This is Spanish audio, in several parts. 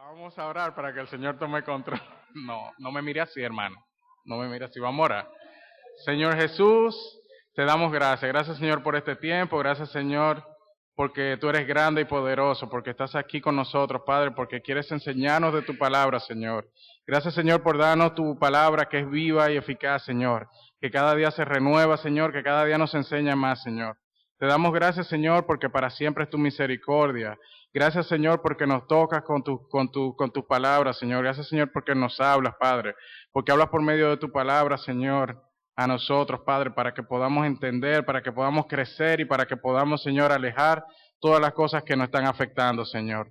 Vamos a orar para que el Señor tome control. No me mire así, hermano. No me mire así. Vamos a orar. Señor Jesús, te damos gracias. Gracias, Señor, por este tiempo. Gracias, Señor, porque tú eres grande y poderoso, porque estás aquí con nosotros, Padre, porque quieres enseñarnos de tu palabra, Señor. Gracias, Señor, por darnos tu palabra que es viva y eficaz, Señor. Que cada día se renueva, Señor, que cada día nos enseña más, Señor. Te damos gracias, Señor, porque para siempre es tu misericordia. Gracias, Señor, porque nos tocas con tus palabras, Señor. Gracias, Señor, porque nos hablas, Padre. Porque hablas por medio de tu palabra, Señor, a nosotros, Padre, para que podamos entender, para que podamos crecer y para que podamos, Señor, alejar todas las cosas que nos están afectando, Señor.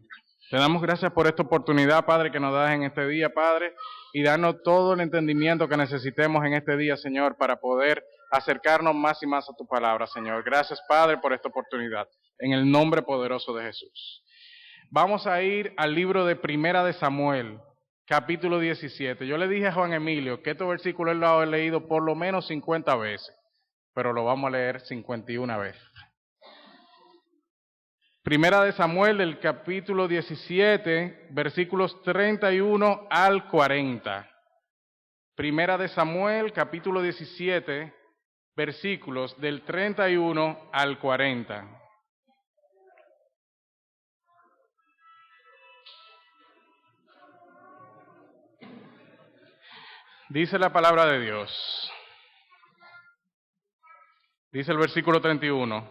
Te damos gracias por esta oportunidad, Padre, que nos das en este día, Padre, y danos todo el entendimiento que necesitemos en este día, Señor, para poder acercarnos más y más a tu palabra, Señor. Gracias, Padre, por esta oportunidad, en el nombre poderoso de Jesús. Vamos a ir al libro de Primera de Samuel, capítulo 17. Yo le dije a Juan Emilio que este versículo él lo ha leído por lo menos 50 veces, pero lo vamos a leer 51 veces. Primera de Samuel, del capítulo 17, versículos 31 al 40. Primera de Samuel, capítulo 17, versículos del 31 al 40. Dice la palabra de Dios. Dice el versículo 31.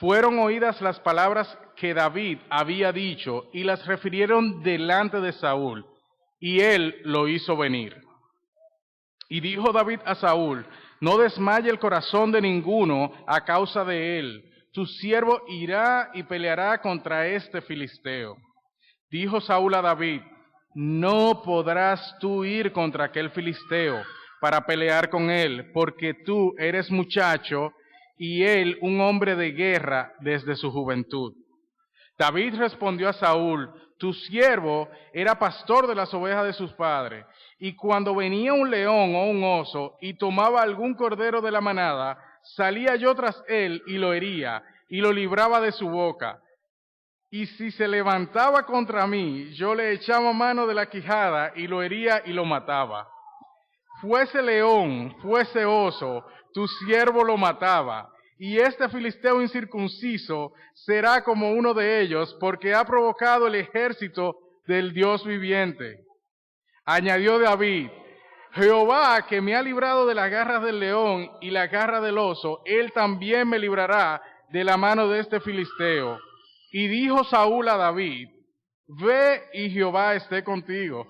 Fueron oídas las palabras que David había dicho y las refirieron delante de Saúl, y él lo hizo venir. Y dijo David a Saúl: no desmaye el corazón de ninguno a causa de él. Tu siervo irá y peleará contra este filisteo. Dijo Saúl a David: no podrás tú ir contra aquel filisteo para pelear con él, porque tú eres muchacho y él un hombre de guerra desde su juventud. David respondió a Saúl: tu siervo era pastor de las ovejas de sus padres, y cuando venía un león o un oso y tomaba algún cordero de la manada, salía yo tras él y lo hería, y lo libraba de su boca. Y si se levantaba contra mí, yo le echaba mano de la quijada y lo hería y lo mataba. Fuese león, fuese oso, tu siervo lo mataba. Y este filisteo incircunciso será como uno de ellos, porque ha provocado el ejército del Dios viviente. Añadió David: Jehová, que me ha librado de las garras del león y la garra del oso, él también me librará de la mano de este filisteo. Y dijo Saúl a David: ve y Jehová esté contigo.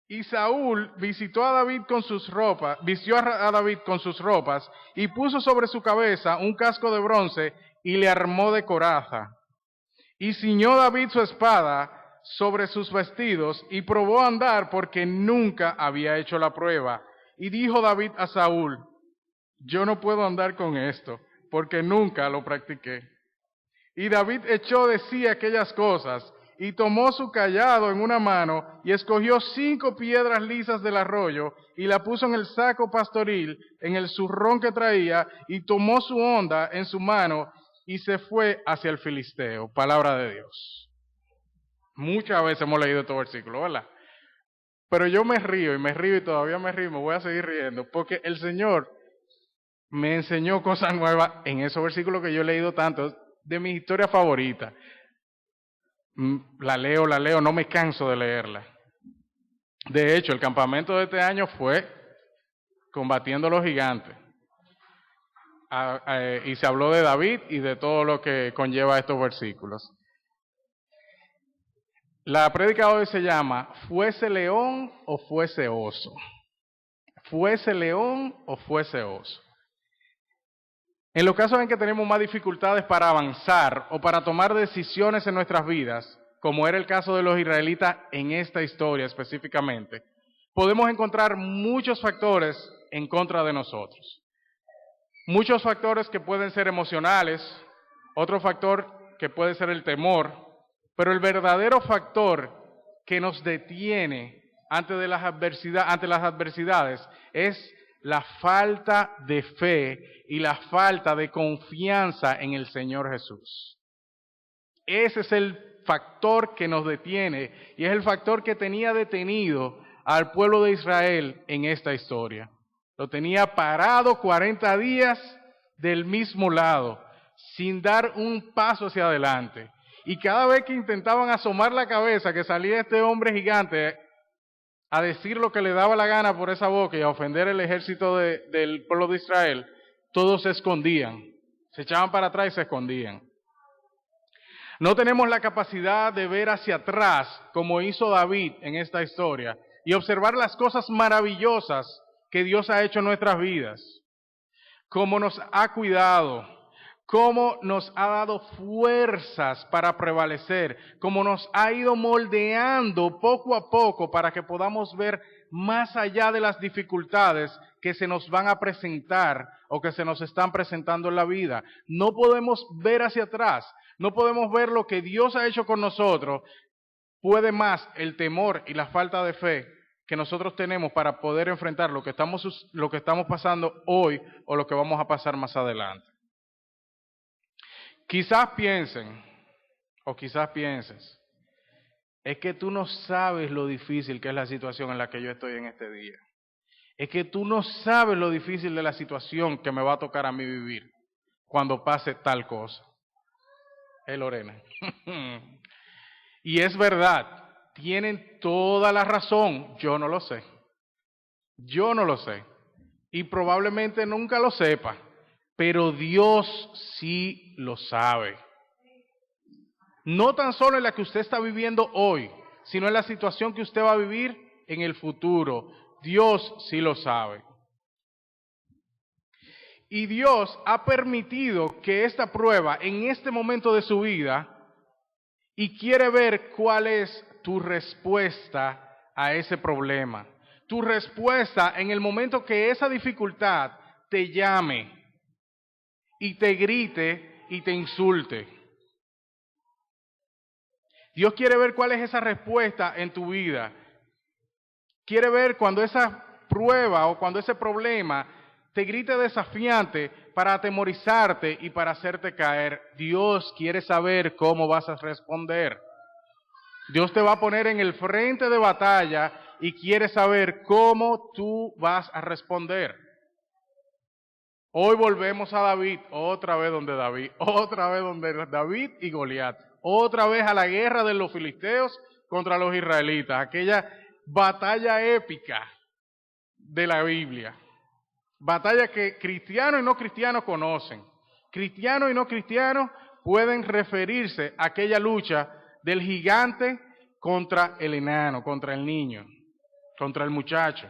Y Saúl vistió a David con sus ropas, y puso sobre su cabeza un casco de bronce y le armó de coraza. Y ciñó David su espada sobre sus vestidos y probó a andar porque nunca había hecho la prueba. Y dijo David a Saúl: yo no puedo andar con esto porque nunca lo practiqué. Y David echó de sí aquellas cosas y tomó su cayado en una mano y escogió 5 piedras lisas del arroyo y la puso en el saco pastoril, en el zurrón que traía, y tomó su honda en su mano y se fue hacia el filisteo. Palabra de Dios. Muchas veces hemos leído este versículo, ¿verdad? Pero yo me río y todavía me río y me voy a seguir riendo porque el Señor me enseñó cosas nuevas en esos versículos que yo he leído tanto, de mi historia favorita. La leo, no me canso de leerla. De hecho, el campamento de este año fue combatiendo a los gigantes. Y se habló de David y de todo lo que conlleva estos versículos. La prédica hoy se llama ¿fuese león o fuese oso? ¿Fuese león o fuese oso? En los casos en que tenemos más dificultades para avanzar o para tomar decisiones en nuestras vidas, como era el caso de los israelitas en esta historia específicamente, podemos encontrar muchos factores en contra de nosotros. Muchos factores que pueden ser emocionales, otro factor que puede ser el temor, pero el verdadero factor que nos detiene ante las adversidades es la falta de fe y la falta de confianza en el Señor Jesús. Ese es el factor que nos detiene y es el factor que tenía detenido al pueblo de Israel en esta historia. Lo tenía parado 40 días del mismo lado, sin dar un paso hacia adelante. Y cada vez que intentaban asomar la cabeza, que salía este hombre gigante a decir lo que le daba la gana por esa boca y a ofender el ejército del pueblo de Israel, todos se escondían, se echaban para atrás y se escondían. No tenemos la capacidad de ver hacia atrás, como hizo David en esta historia, y observar las cosas maravillosas que Dios ha hecho en nuestras vidas, cómo nos ha cuidado, cómo nos ha dado fuerzas para prevalecer, cómo nos ha ido moldeando poco a poco para que podamos ver más allá de las dificultades que se nos van a presentar o que se nos están presentando en la vida. No podemos ver hacia atrás, no podemos ver lo que Dios ha hecho con nosotros. Puede más el temor y la falta de fe que nosotros tenemos para poder enfrentar lo que estamos pasando hoy o lo que vamos a pasar más adelante. Quizás piensen, o quizás pienses, es que tú no sabes lo difícil que es la situación en la que yo estoy en este día. Es que tú no sabes lo difícil de la situación que me va a tocar a mí vivir cuando pase tal cosa. Lorena. Y es verdad, tienen toda la razón, yo no lo sé. Yo no lo sé. Y probablemente nunca lo sepa. Pero Dios sí lo sabe. No tan solo en la que usted está viviendo hoy, sino en la situación que usted va a vivir en el futuro. Dios sí lo sabe. Y Dios ha permitido que esta prueba en este momento de su vida y quiere ver cuál es tu respuesta a ese problema. Tu respuesta en el momento que esa dificultad te llame y te grite y te insulte. Dios quiere ver cuál es esa respuesta en tu vida. Quiere ver cuando esa prueba o cuando ese problema te grite desafiante para atemorizarte y para hacerte caer. Dios quiere saber cómo vas a responder. Dios te va a poner en el frente de batalla y quiere saber cómo tú vas a responder. Hoy volvemos a David, otra vez donde David y Goliat, otra vez a la guerra de los filisteos contra los israelitas, aquella batalla épica de la Biblia, batalla que cristianos y no cristianos conocen. Cristianos y no cristianos pueden referirse a aquella lucha del gigante contra el enano, contra el niño, contra el muchacho.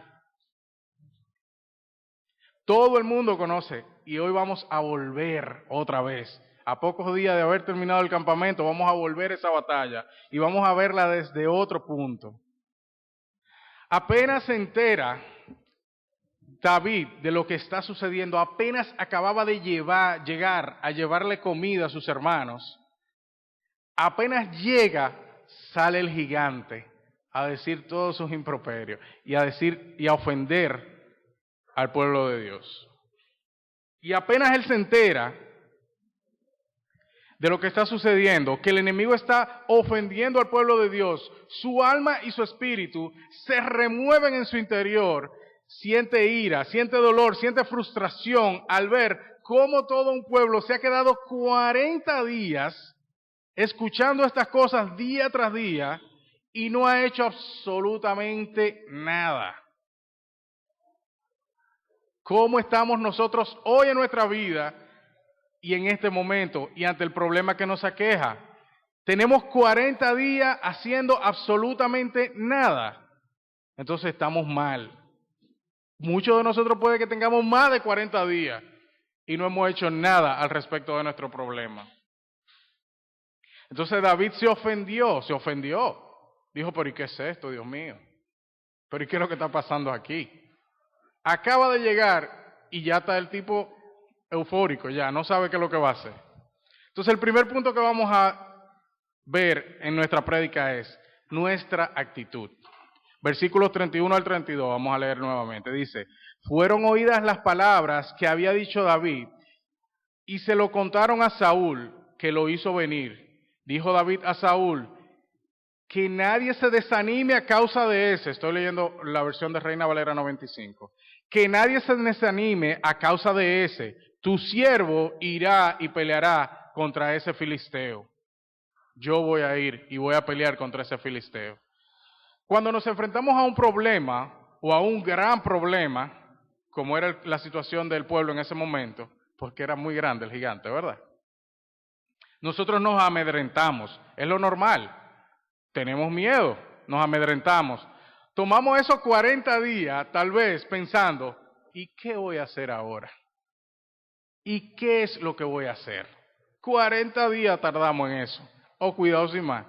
Todo el mundo conoce y hoy vamos a volver otra vez. A pocos días de haber terminado el campamento vamos a volver a esa batalla y vamos a verla desde otro punto. Apenas se entera David de lo que está sucediendo, apenas acababa de llegar a llevarle comida a sus hermanos, apenas llega, sale el gigante a decir todos sus improperios y a ofender al pueblo de Dios. Y apenas él se entera de lo que está sucediendo, que el enemigo está ofendiendo al pueblo de Dios, su alma y su espíritu se remueven en su interior, siente ira, siente dolor, siente frustración al ver cómo todo un pueblo se ha quedado 40 días escuchando estas cosas día tras día y no ha hecho absolutamente nada. ¿Cómo estamos nosotros hoy en nuestra vida y en este momento y ante el problema que nos aqueja? Tenemos 40 días haciendo absolutamente nada. Entonces estamos mal. Muchos de nosotros puede que tengamos más de 40 días y no hemos hecho nada al respecto de nuestro problema. Entonces David se ofendió. Dijo, pero ¿y qué es esto, Dios mío? ¿Pero y qué es lo que está pasando aquí? Acaba de llegar y ya está el tipo eufórico, ya no sabe qué es lo que va a hacer. Entonces el primer punto que vamos a ver en nuestra prédica es nuestra actitud. Versículos 31 al 32, vamos a leer nuevamente. Dice, fueron oídas las palabras que había dicho David y se lo contaron a Saúl, que lo hizo venir. dijo David a Saúl, que nadie se desanime a causa de ese. Estoy leyendo la versión de Reina Valera 95. Que nadie se desanime a causa de ese. Tu siervo irá y peleará contra ese filisteo. Yo voy a ir y voy a pelear contra ese filisteo. Cuando nos enfrentamos a un problema o a un gran problema, como era la situación del pueblo en ese momento, porque era muy grande el gigante, ¿verdad? Nosotros nos amedrentamos, es lo normal. Tenemos miedo, nos amedrentamos. Tomamos esos 40 días, tal vez, pensando, ¿y qué voy a hacer ahora? ¿Y qué es lo que voy a hacer? 40 días tardamos en eso. Oh, cuidado sin más.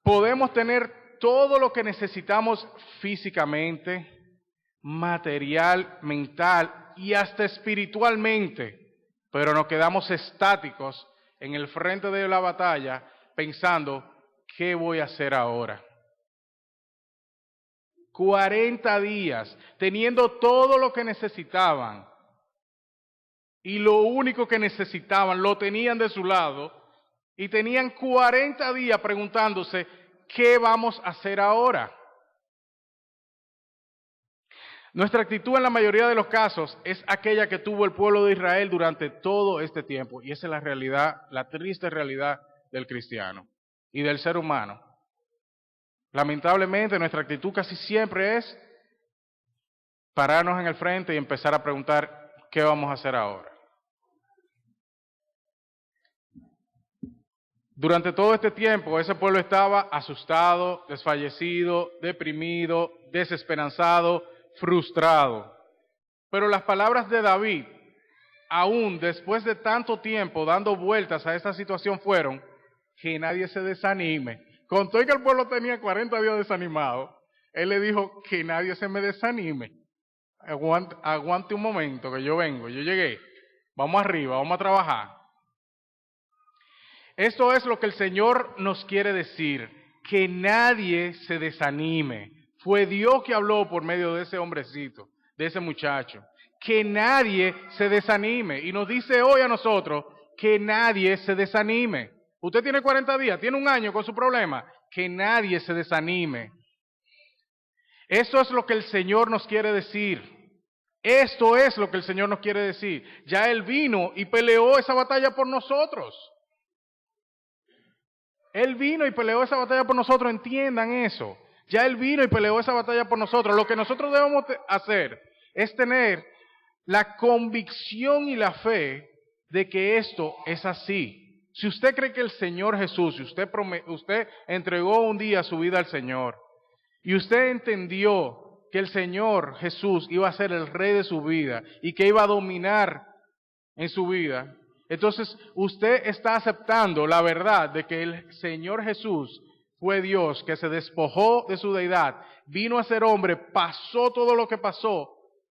Podemos tener todo lo que necesitamos físicamente, material, mental y hasta espiritualmente, pero nos quedamos estáticos en el frente de la batalla pensando, ¿qué voy a hacer ahora? 40 días, teniendo todo lo que necesitaban, y lo único que necesitaban lo tenían de su lado, y tenían 40 días preguntándose, ¿qué vamos a hacer ahora? Nuestra actitud en la mayoría de los casos es aquella que tuvo el pueblo de Israel durante todo este tiempo, y esa es la realidad, la triste realidad del cristiano y del ser humano. Lamentablemente nuestra actitud casi siempre es pararnos en el frente y empezar a preguntar, ¿qué vamos a hacer ahora? Durante todo este tiempo ese pueblo estaba asustado, desfallecido, deprimido, desesperanzado, frustrado. Pero las palabras de David, aún después de tanto tiempo dando vueltas a esta situación, fueron, que nadie se desanime. Con todo y que el pueblo tenía 40 días desanimado, él le dijo, que nadie se me desanime. Aguante un momento, que yo vengo, yo llegué. Vamos arriba, vamos a trabajar. Esto es lo que el Señor nos quiere decir, que nadie se desanime. Fue Dios que habló por medio de ese hombrecito, de ese muchacho. Que nadie se desanime. Y nos dice hoy a nosotros que nadie se desanime. Usted tiene 40 días, tiene un año con su problema. Que nadie se desanime. Eso es lo que el Señor nos quiere decir. Esto es lo que el Señor nos quiere decir. Ya Él vino y peleó esa batalla por nosotros. Él vino y peleó esa batalla por nosotros, entiendan eso. Ya Él vino y peleó esa batalla por nosotros. Lo que nosotros debemos hacer es tener la convicción y la fe de que esto es así. Si usted cree que el Señor Jesús, si usted entregó un día su vida al Señor, y usted entendió que el Señor Jesús iba a ser el Rey de su vida y que iba a dominar en su vida, entonces usted está aceptando la verdad de que el Señor Jesús fue Dios que se despojó de su deidad, vino a ser hombre, pasó todo lo que pasó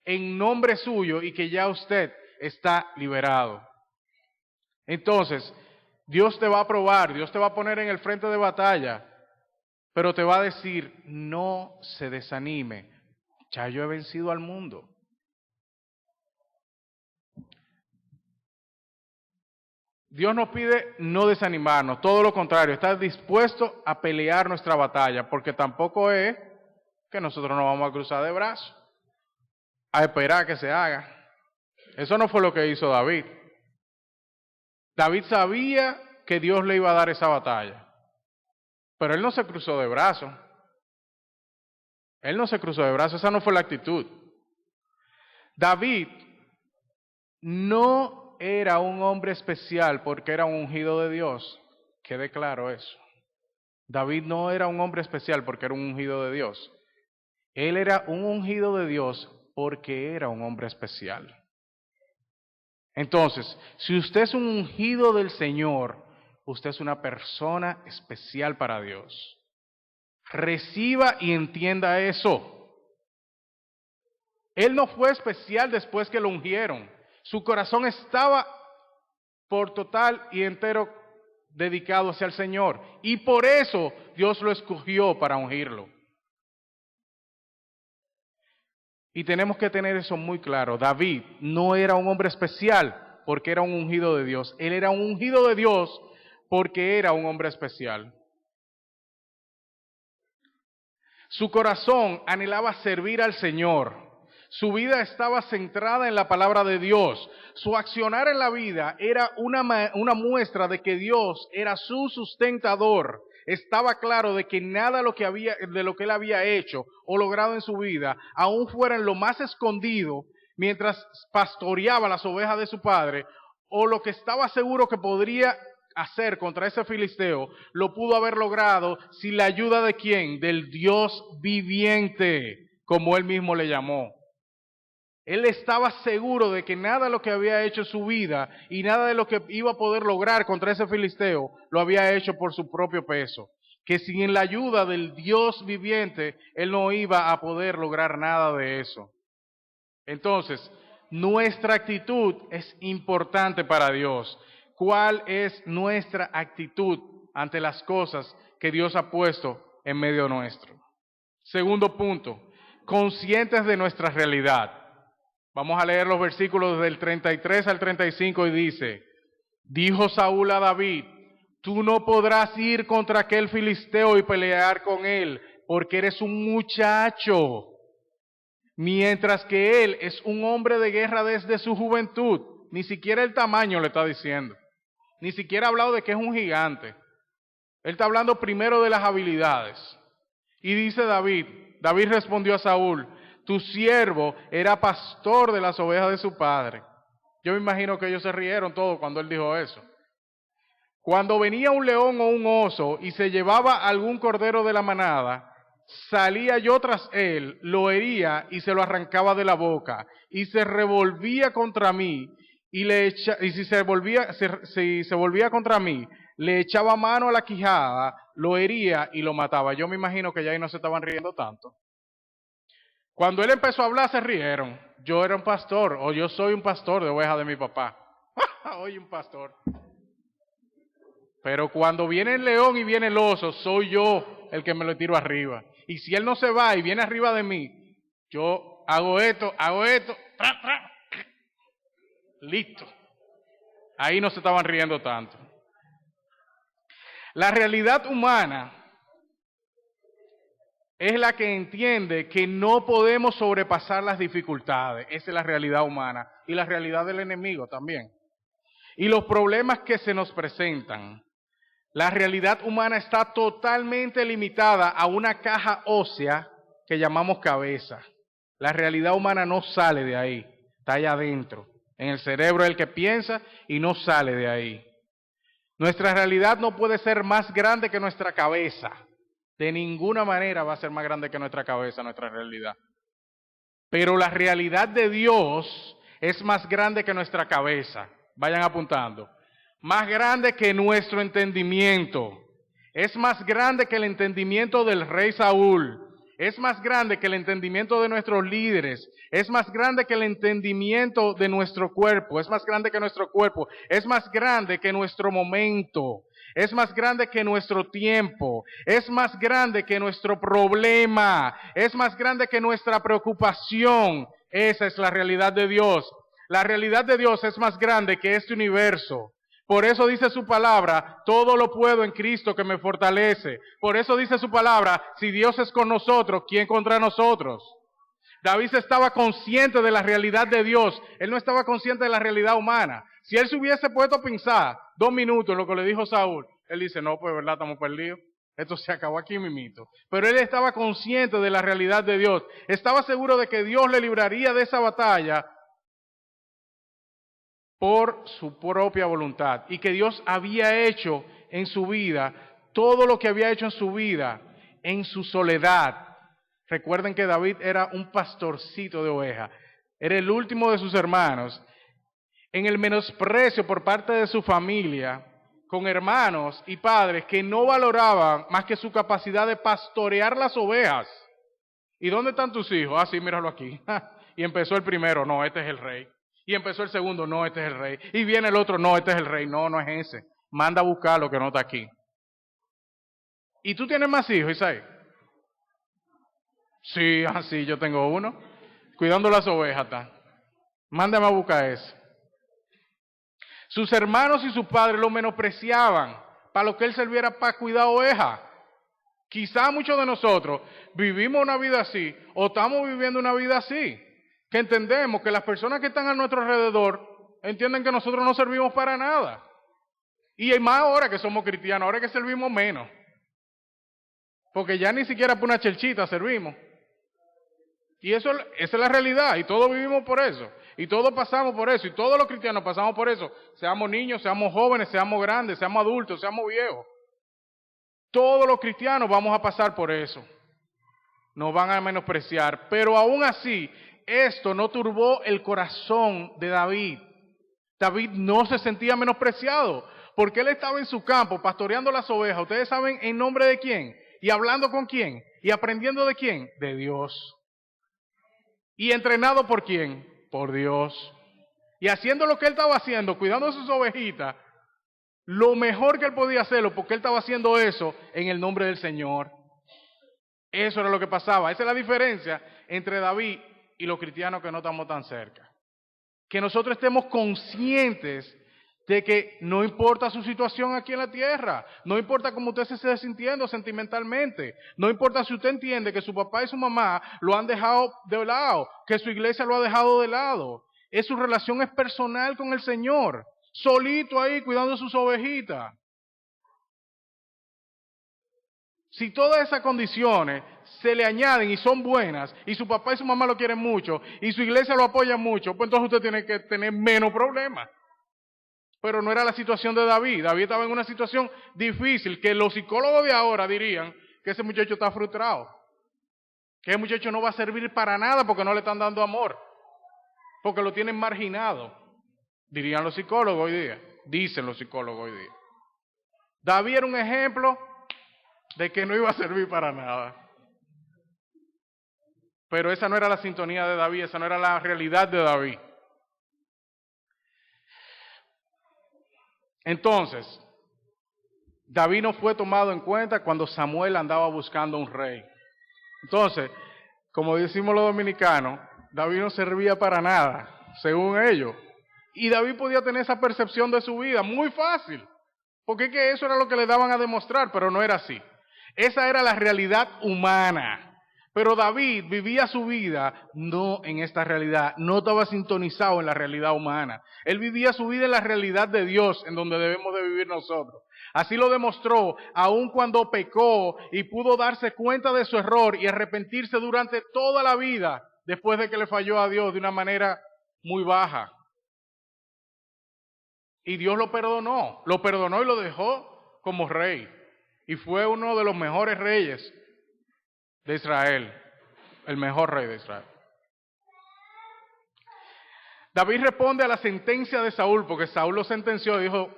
en nombre suyo y que ya usted está liberado. Entonces, Dios te va a probar, Dios te va a poner en el frente de batalla, pero te va a decir, no se desanime, ya yo he vencido al mundo. Dios nos pide no desanimarnos, todo lo contrario, estar dispuesto a pelear nuestra batalla, porque tampoco es que nosotros nos vamos a cruzar de brazos, a esperar que se haga. Eso no fue lo que hizo David. David sabía que Dios le iba a dar esa batalla, pero él no se cruzó de brazos. Él no se cruzó de brazos, esa no fue la actitud. David no era un hombre especial porque era un ungido de Dios, quede claro eso. David no era un hombre especial porque era un ungido de Dios. Él era un ungido de Dios porque era un hombre especial. Entonces, si usted es un ungido del Señor, usted es una persona especial para Dios. Reciba y entienda eso. Él no fue especial después que lo ungieron. Su corazón estaba por total y entero dedicado hacia el Señor. Y por eso Dios lo escogió para ungirlo. Y tenemos que tener eso muy claro. David no era un hombre especial porque era un ungido de Dios. Él era un ungido de Dios porque era un hombre especial. Su corazón anhelaba servir al Señor. Su vida estaba centrada en la palabra de Dios. Su accionar en la vida era una muestra de que Dios era su sustentador. Estaba claro de que nada de lo que él había hecho o logrado en su vida, aun fuera en lo más escondido, mientras pastoreaba las ovejas de su padre, o lo que estaba seguro que podría hacer contra ese filisteo, lo pudo haber logrado sin la ayuda de ¿quién? Del Dios viviente, como él mismo le llamó. Él estaba seguro de que nada de lo que había hecho en su vida y nada de lo que iba a poder lograr contra ese filisteo lo había hecho por su propio peso. Que sin la ayuda del Dios viviente, él no iba a poder lograr nada de eso. Entonces, nuestra actitud es importante para Dios. ¿Cuál es nuestra actitud ante las cosas que Dios ha puesto en medio nuestro? Segundo punto, conscientes de nuestra realidad. Vamos a leer los versículos del 33 al 35 y dice, dijo Saúl a David, tú no podrás ir contra aquel filisteo y pelear con él, porque eres un muchacho, mientras que él es un hombre de guerra desde su juventud. Ni siquiera el tamaño le está diciendo, ni siquiera ha hablado de que es un gigante. Él está hablando primero de las habilidades. Y dice David respondió a Saúl, tu siervo era pastor de las ovejas de su padre. Yo me imagino que ellos se rieron todos cuando él dijo eso. Cuando venía un león o un oso y se llevaba algún cordero de la manada, salía yo tras él, lo hería y se lo arrancaba de la boca, y se revolvía contra mí, si se volvía contra mí, le echaba mano a la quijada, lo hería y lo mataba. Yo me imagino que ya ahí no se estaban riendo tanto. Cuando él empezó a hablar se rieron. Yo era un pastor, o yo soy un pastor de ovejas de mi papá. Oye, un pastor. Pero cuando viene el león y viene el oso, soy yo el que me lo tiro arriba. Y si él no se va y viene arriba de mí, yo hago esto, tra, tra. Listo. Ahí no se estaban riendo tanto. La realidad humana es la que entiende que no podemos sobrepasar las dificultades. Esa es la realidad humana y la realidad del enemigo también. Y los problemas que se nos presentan. La realidad humana está totalmente limitada a una caja ósea que llamamos cabeza. La realidad humana no sale de ahí, está allá adentro. En el cerebro es el que piensa y no sale de ahí. Nuestra realidad no puede ser más grande que nuestra cabeza. De ninguna manera va a ser más grande que nuestra cabeza, nuestra realidad. Pero la realidad de Dios es más grande que nuestra cabeza. Vayan apuntando. Más grande que nuestro entendimiento. Es más grande que el entendimiento del rey Saúl. Es más grande que el entendimiento de nuestros líderes. Es más grande que el entendimiento de nuestro cuerpo. Es más grande que nuestro cuerpo. Es más grande que nuestro momento. Es más grande que nuestro tiempo, es más grande que nuestro problema, es más grande que nuestra preocupación. Esa es la realidad de Dios. La realidad de Dios es más grande que este universo. Por eso dice su palabra, todo lo puedo en Cristo que me fortalece. Por eso dice su palabra, si Dios es con nosotros, ¿quién contra nosotros? David estaba consciente de la realidad de Dios, él no estaba consciente de la realidad humana. Si él se hubiese puesto a pensar 2 minutos en lo que le dijo Saúl, él dice, no, pues verdad, estamos perdidos. Esto se acabó aquí mimito. Pero él estaba consciente de la realidad de Dios. Estaba seguro de que Dios le libraría de esa batalla por su propia voluntad. Y que Dios había hecho en su vida todo lo que había hecho en su vida en su soledad. Recuerden que David era un pastorcito de ovejas. Era el último de sus hermanos. En el menosprecio por parte de su familia, con hermanos y padres que no valoraban más que su capacidad de pastorear las ovejas. ¿Y dónde están tus hijos? Ah, sí, míralo aquí. Y empezó el primero, no, este es el rey. Y empezó el segundo, no, este es el rey. Y viene el otro, no, este es el rey. No, no es ese. Manda a buscarlo que no está aquí. ¿Y tú tienes más hijos, Isaí? Sí, así yo tengo uno. Cuidando las ovejas está. Mándame a buscar ese. Sus hermanos y sus padres lo menospreciaban para lo que él serviera para cuidar ovejas. Quizá muchos de nosotros vivimos una vida así o estamos viviendo una vida así, que entendemos que las personas que están a nuestro alrededor entienden que nosotros no servimos para nada. Y más ahora que somos cristianos, ahora que servimos menos. Porque ya ni siquiera por una chelchita servimos. Y esa es la realidad, y todos vivimos por eso, y todos pasamos por eso, y todos los cristianos pasamos por eso, seamos niños, seamos jóvenes, seamos grandes, seamos adultos, seamos viejos. Todos los cristianos vamos a pasar por eso. Nos van a menospreciar, pero aún así, esto no turbó el corazón de David. David no se sentía menospreciado, porque él estaba en su campo pastoreando las ovejas. ¿Ustedes saben en nombre de quién? ¿Y hablando con quién? ¿Y aprendiendo de quién? De Dios. ¿Y entrenado por quién? Por Dios. Y haciendo lo que él estaba haciendo, cuidando de sus ovejitas, lo mejor que él podía hacerlo, porque él estaba haciendo eso en el nombre del Señor. Eso era lo que pasaba. Esa es la diferencia entre David y los cristianos que no estamos tan cerca. Que nosotros estemos conscientes de que no importa su situación aquí en la tierra, no importa cómo usted se esté sintiendo sentimentalmente, no importa si usted entiende que su papá y su mamá lo han dejado de lado, que su iglesia lo ha dejado de lado, su relación es personal con el Señor, solito ahí cuidando sus ovejitas. Si todas esas condiciones se le añaden y son buenas, y su papá y su mamá lo quieren mucho, y su iglesia lo apoya mucho, pues entonces usted tiene que tener menos problemas. Pero no era la situación de David. David estaba en una situación difícil, que los psicólogos de ahora dirían que ese muchacho está frustrado, que ese muchacho no va a servir para nada porque no le están dando amor, porque lo tienen marginado, dirían los psicólogos hoy día, dicen los psicólogos hoy día. David era un ejemplo de que no iba a servir para nada. Pero esa no era la sintonía de David, esa no era la realidad de David. Entonces, David no fue tomado en cuenta cuando Samuel andaba buscando un rey. Entonces, como decimos los dominicanos, David no servía para nada, según ellos. Y David podía tener esa percepción de su vida muy fácil, porque es que eso era lo que le daban a demostrar, pero no era así. Esa era la realidad humana. Pero David vivía su vida no en esta realidad, no estaba sintonizado en la realidad humana. Él vivía su vida en la realidad de Dios, en donde debemos de vivir nosotros. Así lo demostró, aun cuando pecó y pudo darse cuenta de su error y arrepentirse durante toda la vida, después de que le falló a Dios de una manera muy baja. Y Dios lo perdonó y lo dejó como rey. Y fue uno de los mejores reyes de Israel, el mejor rey de Israel. David responde a la sentencia de Saúl, porque Saúl lo sentenció y dijo,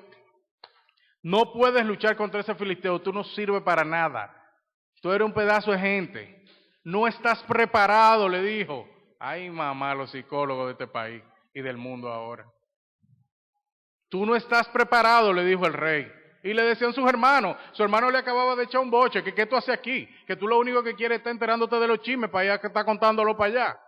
no puedes luchar contra ese filisteo, tú no sirves para nada, tú eres un pedazo de gente, no estás preparado, le dijo. Ay mamá, los psicólogos de este país y del mundo ahora. Tú no estás preparado, le dijo el rey. Y le decían sus hermanos, su hermano le acababa de echar un boche, que qué tú haces aquí, que tú lo único que quieres es estar enterándote de los chismes para allá que está contándolo para allá.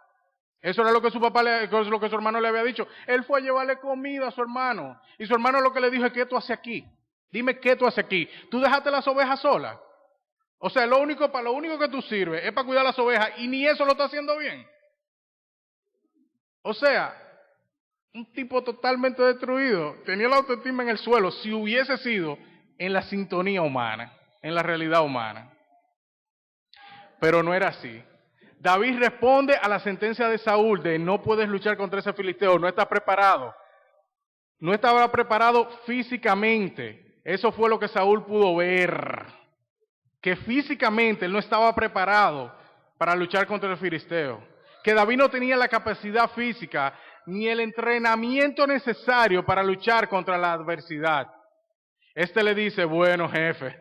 Eso era lo que su papá, lo que su hermano le había dicho. Él fue a llevarle comida a su hermano, y su hermano lo que le dijo es, ¿qué tú haces aquí? Dime, ¿qué tú haces aquí? ¿Tú dejaste las ovejas solas? O sea, para lo único que tú sirves es para cuidar las ovejas, y ni eso lo está haciendo bien. O sea, un tipo totalmente destruido, tenía la autoestima en el suelo, si hubiese sido en la sintonía humana, en la realidad humana. Pero no era así. David responde a la sentencia de Saúl de no puedes luchar contra ese filisteo, no estás preparado. No estaba preparado físicamente. Eso fue lo que Saúl pudo ver. Que físicamente él no estaba preparado para luchar contra el filisteo. Que David no tenía la capacidad física ni el entrenamiento necesario para luchar contra la adversidad. Le dice, bueno jefe,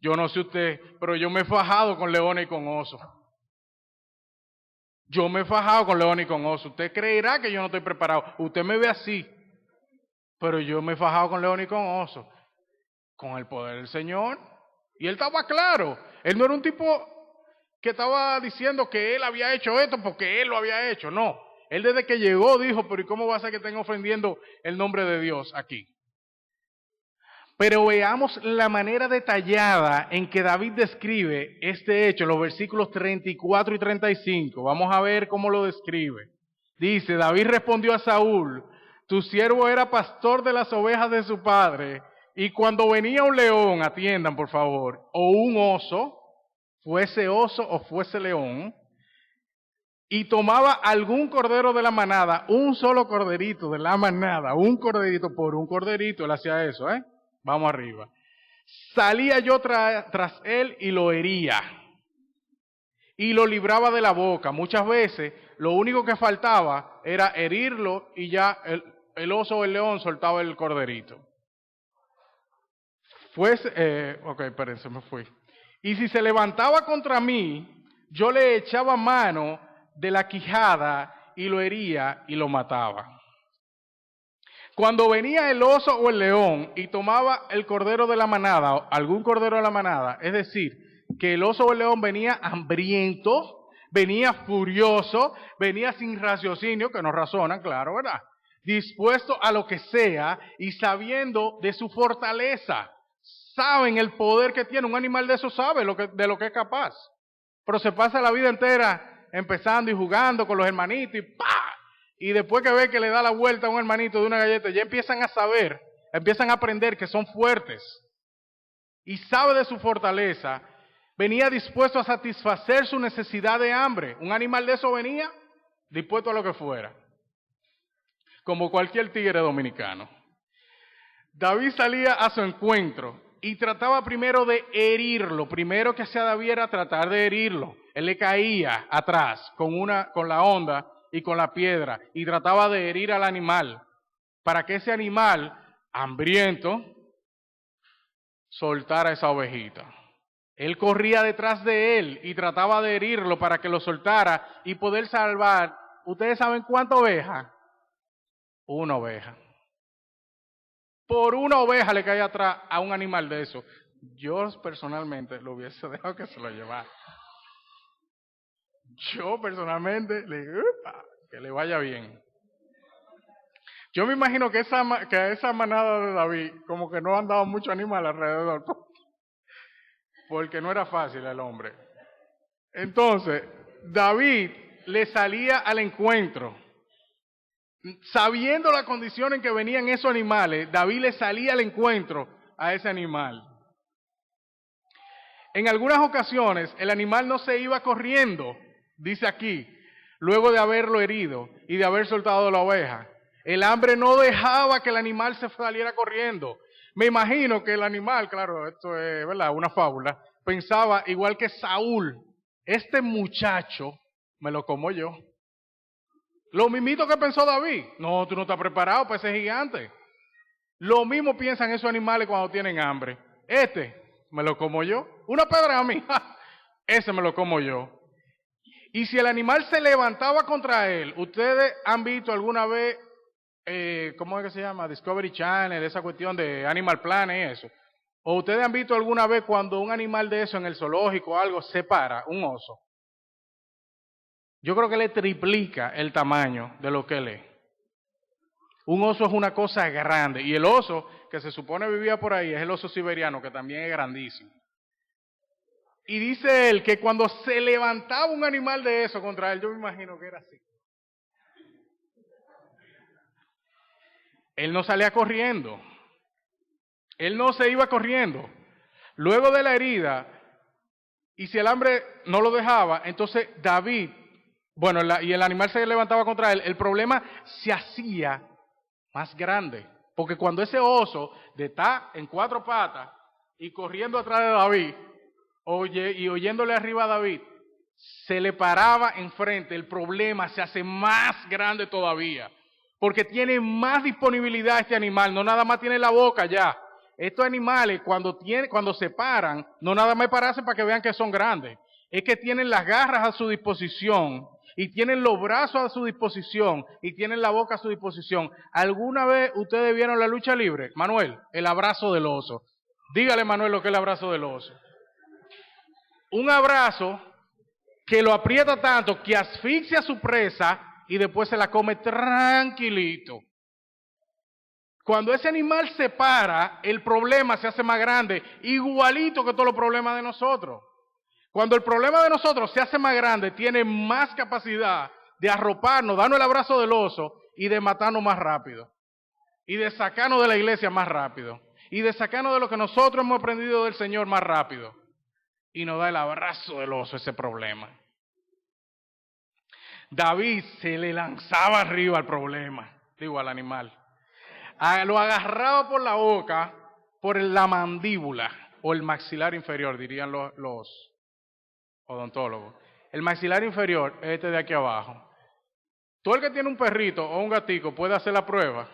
yo no sé usted, pero yo me he fajado con leones y con osos. Yo me he fajado con leones y con osos. Usted creerá que yo no estoy preparado. Usted me ve así, pero yo me he fajado con leones y con osos. Con el poder del Señor. Y él estaba claro. Él no era un tipo que estaba diciendo que él había hecho esto porque él lo había hecho. No. Él desde que llegó dijo, pero ¿y cómo va a ser que estén ofendiendo el nombre de Dios aquí? Pero veamos la manera detallada en que David describe este hecho, en los versículos 34 y 35. Vamos a ver cómo lo describe. Dice, David respondió a Saúl, tu siervo era pastor de las ovejas de su padre, y cuando venía un león, atiendan por favor, o un oso, fuese oso o fuese león, y tomaba algún cordero de la manada, un solo corderito de la manada, un corderito por un corderito, él hacía eso, Vamos arriba. Salía yo tras él y lo hería. Y lo libraba de la boca. Muchas veces lo único que faltaba era herirlo y ya el oso o el león soltaba el corderito. Espérense, me fui. Y si se levantaba contra mí, yo le echaba mano de la quijada y lo hería y lo mataba. Cuando venía el oso o el león y tomaba el cordero de la manada, algún cordero de la manada, es decir, que el oso o el león venía hambriento, venía furioso, venía sin raciocinio, que no razonan, claro, ¿verdad? Dispuesto a lo que sea y sabiendo de su fortaleza. Saben el poder que tiene, un animal de eso sabe de lo que es capaz. Pero se pasa la vida entera empezando y jugando con los hermanitos y ¡pah! Y después que ve que le da la vuelta a un hermanito de una galleta, ya empiezan a saber, empiezan a aprender que son fuertes. Y sabe de su fortaleza, venía dispuesto a satisfacer su necesidad de hambre. Un animal de eso venía dispuesto a lo que fuera. Como cualquier tigre dominicano. David salía a su encuentro y trataba primero de herirlo. Primero que hacía David era tratar de herirlo. Él le caía atrás con la honda y con la piedra, y trataba de herir al animal, para que ese animal, hambriento, soltara esa ovejita. Él corría detrás de él y trataba de herirlo para que lo soltara y poder salvar. ¿Ustedes saben cuánta oveja? Una oveja. Por una oveja le cae atrás a un animal de eso. Yo personalmente lo hubiese dejado que se lo llevara. Yo personalmente le digo, que le vaya bien. Yo me imagino que esa manada de David, como que no andaba mucho animal alrededor, porque no era fácil el hombre. Entonces, David le salía al encuentro. Sabiendo la condición en que venían esos animales, David le salía al encuentro a ese animal. En algunas ocasiones, el animal no se iba corriendo, dice aquí, luego de haberlo herido y de haber soltado la oveja. El hambre no dejaba que el animal se saliera corriendo. Me imagino que el animal, claro, esto es, ¿verdad?, una fábula, pensaba igual que Saúl, este muchacho me lo como yo. Lo mismito que pensó David, no, tú no estás preparado para ese gigante. Lo mismo piensan esos animales cuando tienen hambre. Me lo como yo. Una pedra a mí, ese me lo como yo. Y si el animal se levantaba contra él, ustedes han visto alguna vez, ¿cómo es que se llama? Discovery Channel, esa cuestión de Animal Planet y eso. O ustedes han visto alguna vez cuando un animal de eso en el zoológico o algo se para, un oso. Yo creo que le triplica el tamaño de lo que él es. Un oso es una cosa grande. Y el oso que se supone vivía por ahí es el oso siberiano, que también es grandísimo. Y dice él que cuando se levantaba un animal de eso contra él, yo me imagino que era así. Él no salía corriendo. Él no se iba corriendo. Luego de la herida, y si el hambre no lo dejaba, entonces David, y el animal se levantaba contra él, el problema se hacía más grande. Porque cuando ese oso está en cuatro patas y corriendo atrás de David, y oyéndole arriba a David, se le paraba enfrente, el problema se hace más grande todavía. Porque tiene más disponibilidad este animal, no nada más tiene la boca ya. Estos animales cuando se paran, no nada más pararse para que vean que son grandes, es que tienen las garras a su disposición, y tienen los brazos a su disposición, y tienen la boca a su disposición. ¿Alguna vez ustedes vieron la lucha libre? Manuel, el abrazo del oso. Dígale, Manuel, lo que es el abrazo del oso. Un abrazo que lo aprieta tanto que asfixia a su presa y después se la come tranquilito. Cuando ese animal se para, el problema se hace más grande, igualito que todos los problemas de nosotros. Cuando el problema de nosotros se hace más grande, tiene más capacidad de arroparnos, darnos el abrazo del oso y de matarnos más rápido. Y de sacarnos de la iglesia más rápido. Y de sacarnos de lo que nosotros hemos aprendido del Señor más rápido. Y nos da el abrazo del oso ese problema. David se le lanzaba arriba al problema, digo al animal. Lo agarraba por la boca, por la mandíbula o el maxilar inferior, dirían los odontólogos. El maxilar inferior es este de aquí abajo. Todo el que tiene un perrito o un gatico puede hacer la prueba.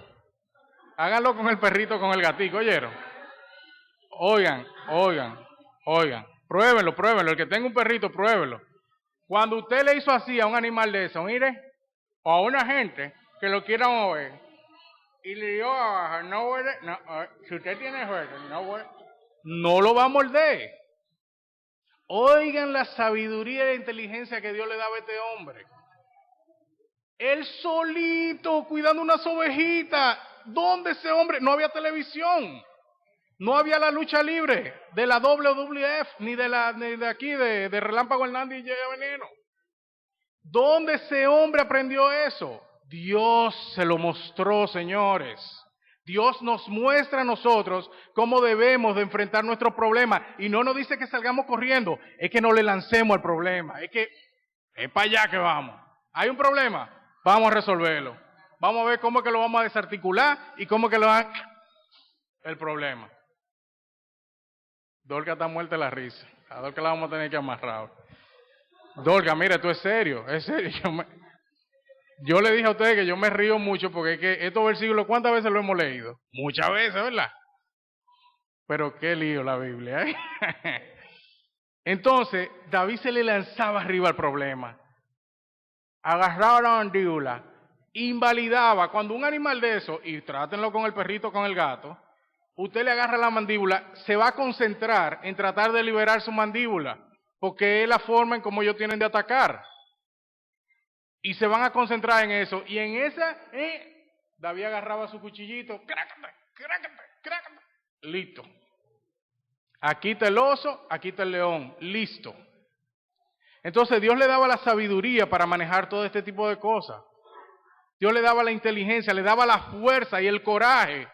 Háganlo con el perrito, con el gatico, ¿oyeron? Oigan. Pruébenlo. El que tenga un perrito, pruébenlo. Cuando usted le hizo así a un animal de eso, mire, o a una gente que lo quiera mover, y le dio abajo, si usted tiene suerte, no lo va a morder. Oigan la sabiduría y la inteligencia que Dios le daba a este hombre. Él solito, cuidando unas ovejitas. ¿Dónde ese hombre? No había televisión. No había la lucha libre de la WWF, ni de aquí, de Relámpago Hernández y Jaya Veneno. ¿Dónde ese hombre aprendió eso? Dios se lo mostró, señores. Dios nos muestra a nosotros cómo debemos de enfrentar nuestros problemas. Y no nos dice que salgamos corriendo, es que no le lancemos al problema. Es que es para allá que vamos. ¿Hay un problema? Vamos a resolverlo. Vamos a ver cómo es que lo vamos a desarticular y cómo es que lo va el problema. Dorca está muerta de la risa. A Dorca la vamos a tener que amarrar. Dorca, mira, esto es serio, es serio. Yo le dije a ustedes que yo me río mucho porque es que estos versículos, ¿cuántas veces lo hemos leído? Muchas veces, ¿verdad? Pero qué lío la Biblia, ¿eh? Entonces, David se le lanzaba arriba al problema. Agarraba la mandíbula, invalidaba. Cuando un animal de eso, y trátenlo con el perrito, con el gato, usted le agarra la mandíbula, se va a concentrar en tratar de liberar su mandíbula, porque es la forma en cómo ellos tienen de atacar. Y se van a concentrar en eso. Y en esa, David agarraba su cuchillito, crácate, listo. Aquí está el oso, aquí está el león, listo. Entonces Dios le daba la sabiduría para manejar todo este tipo de cosas. Dios le daba la inteligencia, le daba la fuerza y el coraje,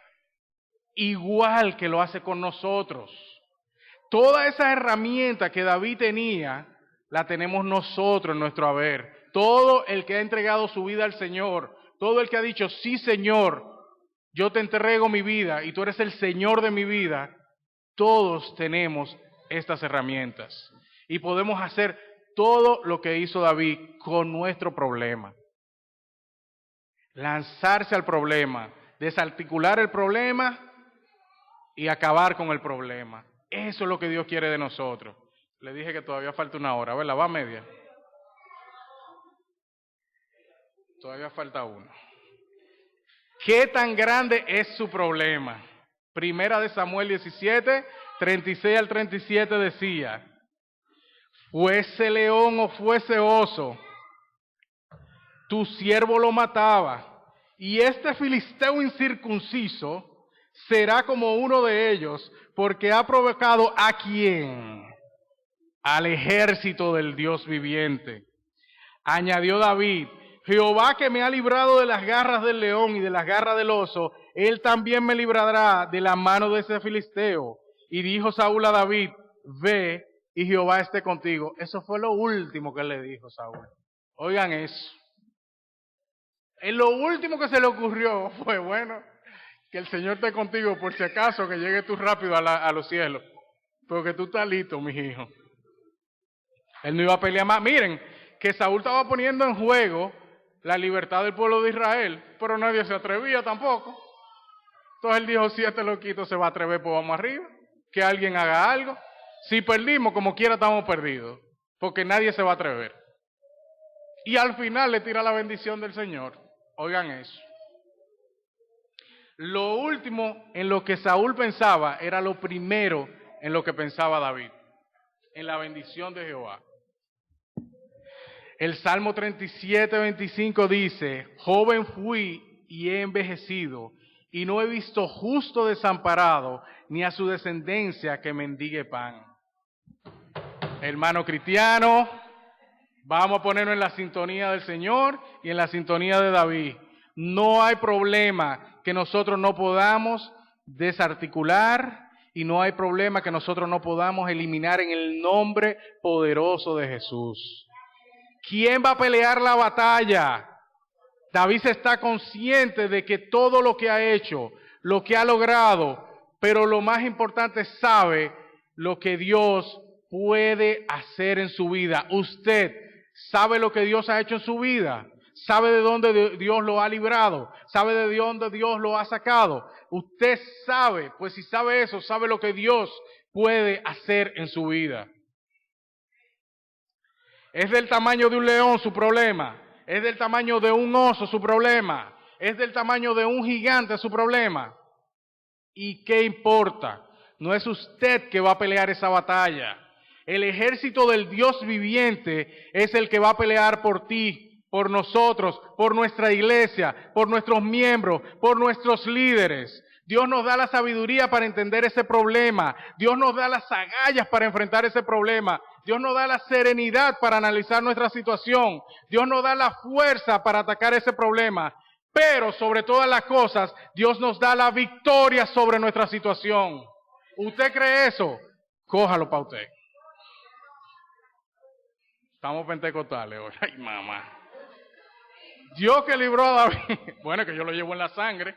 igual que lo hace con nosotros. Toda esa herramienta que David tenía, la tenemos nosotros en nuestro haber. Todo el que ha entregado su vida al Señor, todo el que ha dicho, sí Señor, yo te entrego mi vida y tú eres el Señor de mi vida, todos tenemos estas herramientas. Y podemos hacer todo lo que hizo David con nuestro problema. Lanzarse al problema, desarticular el problema y acabar con el problema. Eso es lo que Dios quiere de nosotros. Le dije que todavía falta una hora, ¿verdad? ¿Va a media? Todavía falta uno. ¿Qué tan grande es su problema? Primera de Samuel 17, 36 al 37 decía, fuese león o fuese oso, tu siervo lo mataba, y este filisteo incircunciso será como uno de ellos, porque ha provocado ¿a quién? Al ejército del Dios viviente. Añadió David, Jehová que me ha librado de las garras del león y de las garras del oso, él también me librará de la mano de ese filisteo. Y dijo Saúl a David, ve y Jehová esté contigo. Eso fue lo último que le dijo Saúl. Oigan eso. En lo último que se le ocurrió fue, bueno, que el Señor esté contigo por si acaso que llegue tú rápido a los cielos. Porque tú estás listo, mis hijos. Él no iba a pelear más. Miren, que Saúl estaba poniendo en juego la libertad del pueblo de Israel, pero nadie se atrevía tampoco. Entonces él dijo, si este loquito se va a atrever, pues vamos arriba, que alguien haga algo. Si perdimos, como quiera estamos perdidos, porque nadie se va a atrever. Y al final le tira la bendición del Señor. Oigan eso. Lo último en lo que Saúl pensaba era lo primero en lo que pensaba David, en la bendición de Jehová. El Salmo 37, 25 dice, joven fui y he envejecido, y no he visto justo desamparado, ni a su descendencia que mendigue pan. Hermano cristiano, vamos a ponernos en la sintonía del Señor y en la sintonía de David. No hay problema que nosotros no podamos desarticular y no hay problema que nosotros no podamos eliminar en el nombre poderoso de Jesús. ¿Quién va a pelear la batalla? David se está consciente de que todo lo que ha hecho, lo que ha logrado, pero lo más importante, sabe lo que Dios puede hacer en su vida. Usted sabe lo que Dios ha hecho en su vida. Sabe de dónde Dios lo ha librado. Sabe de dónde Dios lo ha sacado. Usted sabe, pues si sabe eso, sabe lo que Dios puede hacer en su vida. ¿Es del tamaño de un león su problema? ¿Es del tamaño de un oso su problema? ¿Es del tamaño de un gigante su problema? ¿Y qué importa? No es usted que va a pelear esa batalla. El ejército del Dios viviente es el que va a pelear por ti, por nosotros, por nuestra iglesia, por nuestros miembros, por nuestros líderes. Dios nos da la sabiduría para entender ese problema. Dios nos da las agallas para enfrentar ese problema. Dios nos da la serenidad para analizar nuestra situación. Dios nos da la fuerza para atacar ese problema. Pero sobre todas las cosas, Dios nos da la victoria sobre nuestra situación. ¿Usted cree eso? Cójalo para usted. Estamos pentecostales hoy. Ay, mamá. Dios que libró a David. Bueno, que yo lo llevo en la sangre.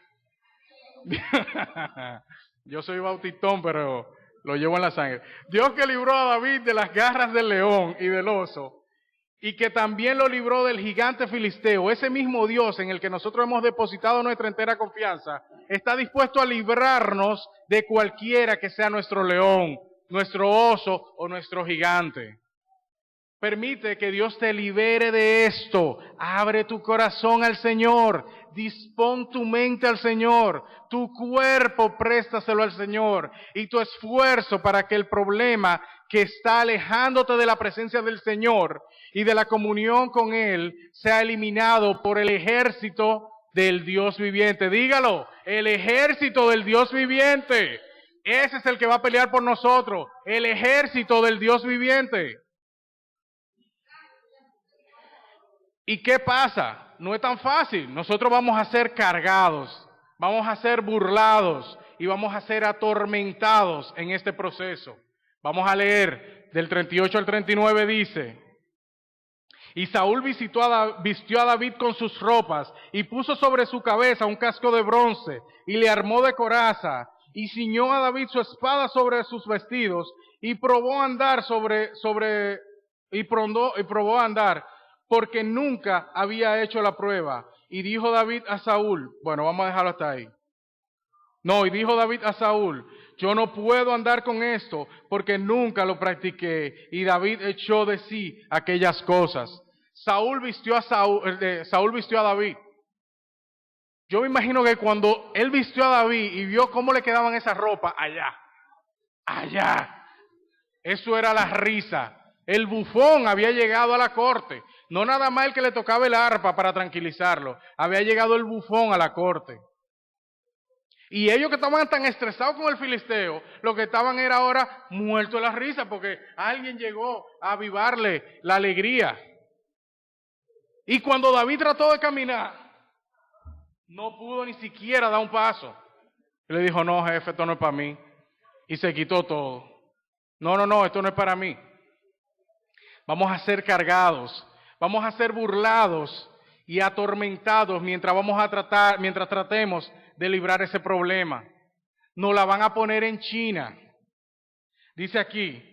Yo soy bautistón, pero lo llevo en la sangre. Dios que libró a David de las garras del león y del oso, y que también lo libró del gigante filisteo, ese mismo Dios en el que nosotros hemos depositado nuestra entera confianza, está dispuesto a librarnos de cualquiera que sea nuestro león, nuestro oso o nuestro gigante. Permite que Dios te libere de esto. Abre tu corazón al Señor. Dispón tu mente al Señor. Tu cuerpo préstaselo al Señor. Y tu esfuerzo para que el problema que está alejándote de la presencia del Señor y de la comunión con Él sea eliminado por el ejército del Dios viviente. Dígalo, el ejército del Dios viviente. Ese es el que va a pelear por nosotros. El ejército del Dios viviente. ¿Y qué pasa? No es tan fácil. Nosotros vamos a ser cargados, vamos a ser burlados y vamos a ser atormentados en este proceso. Vamos a leer del 38 al 39, dice: y Saúl vistió a David con sus ropas y puso sobre su cabeza un casco de bronce y le armó de coraza y ciñó a David su espada sobre sus vestidos y probó a andar probó a andar porque nunca había hecho la prueba. Y dijo David a Saúl, bueno, vamos a dejarlo hasta ahí. Y dijo David a Saúl, yo no puedo andar con esto porque nunca lo practiqué. Y David echó de sí aquellas cosas. Saúl vistió a David. Yo me imagino que cuando él vistió a David y vio cómo le quedaban esas ropas allá, eso era la risa. El bufón había llegado a la corte. No nada más el que le tocaba el arpa para tranquilizarlo. Había llegado el bufón a la corte. Y ellos que estaban tan estresados con el filisteo, lo que estaban era ahora muertos de la risa porque alguien llegó a avivarle la alegría. Y cuando David trató de caminar, no pudo ni siquiera dar un paso. Le dijo, no, jefe, esto no es para mí. Y se quitó todo. No, esto no es para mí. Vamos a ser cargados, vamos a ser burlados y atormentados mientras tratemos de librar ese problema. Nos la van a poner en China. Dice aquí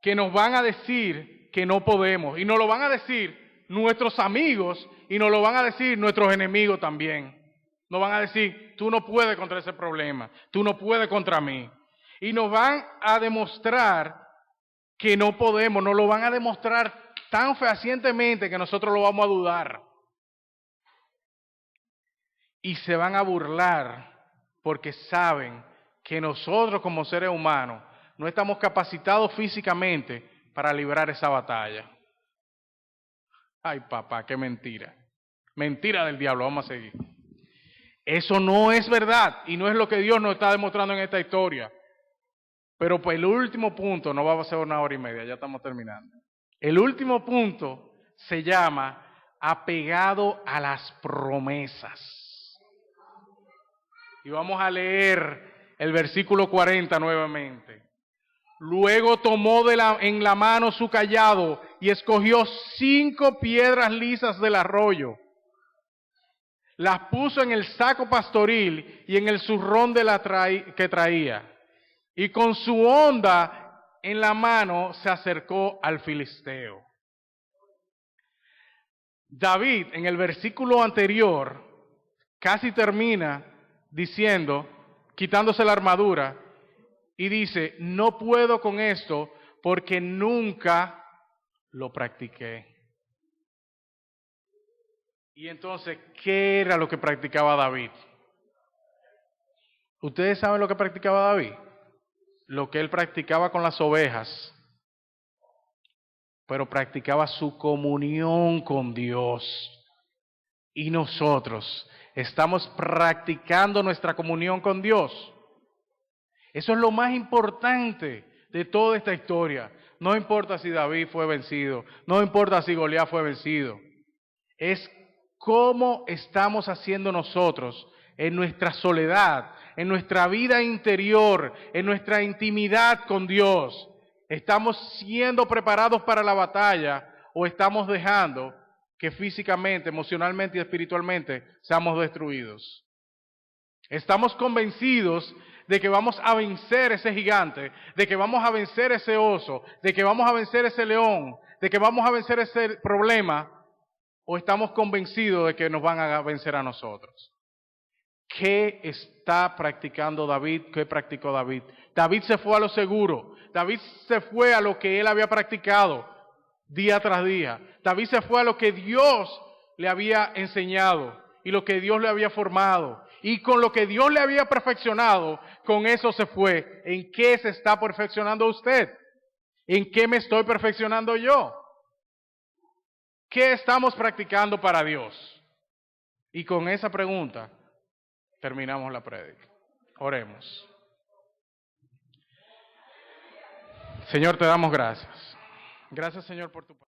que nos van a decir que no podemos. Y nos lo van a decir nuestros amigos y nos lo van a decir nuestros enemigos también. Nos van a decir, tú no puedes contra ese problema, tú no puedes contra mí. Y nos van a demostrar que no podemos, nos lo van a demostrar tan fehacientemente que nosotros lo vamos a dudar. Y se van a burlar porque saben que nosotros como seres humanos no estamos capacitados físicamente para librar esa batalla. Ay, papá, qué mentira. Mentira del diablo, vamos a seguir. Eso no es verdad y no es lo que Dios nos está demostrando en esta historia. Pero pues el último punto, no va a ser 1 hora y media, ya estamos terminando. El último punto se llama apegado a las promesas. Y vamos a leer el versículo 40 nuevamente. Luego tomó en la mano su cayado y escogió 5 piedras lisas del arroyo. Las puso en el saco pastoril y en el zurrón que traía. Y con su honda en la mano se acercó al filisteo. David, en el versículo anterior, casi termina diciendo, quitándose la armadura, y dice, no puedo con esto porque nunca lo practiqué. Y entonces, ¿qué era lo que practicaba David? ¿Ustedes saben lo que practicaba David? Lo que él practicaba con las ovejas, pero practicaba su comunión con Dios. Y nosotros estamos practicando nuestra comunión con Dios. Eso es lo más importante de toda esta historia. No importa si David fue vencido, no importa si Goliat fue vencido. Es cómo estamos haciendo nosotros en nuestra soledad, en nuestra vida interior, en nuestra intimidad con Dios. ¿Estamos siendo preparados para la batalla o estamos dejando que físicamente, emocionalmente y espiritualmente seamos destruidos? Estamos convencidos de que vamos a vencer ese gigante, de que vamos a vencer ese oso, de que vamos a vencer ese león, de que vamos a vencer ese problema, o estamos convencidos de que nos van a vencer a nosotros. ¿Qué está practicando David? ¿Qué practicó David? David se fue a lo seguro. David se fue a lo que él había practicado día tras día. David se fue a lo que Dios le había enseñado y lo que Dios le había formado. Y con lo que Dios le había perfeccionado, con eso se fue. ¿En qué se está perfeccionando usted? ¿En qué me estoy perfeccionando yo? ¿Qué estamos practicando para Dios? Y con esa pregunta terminamos la prédica. Oremos. Señor, te damos gracias. Gracias, Señor, por tu palabra.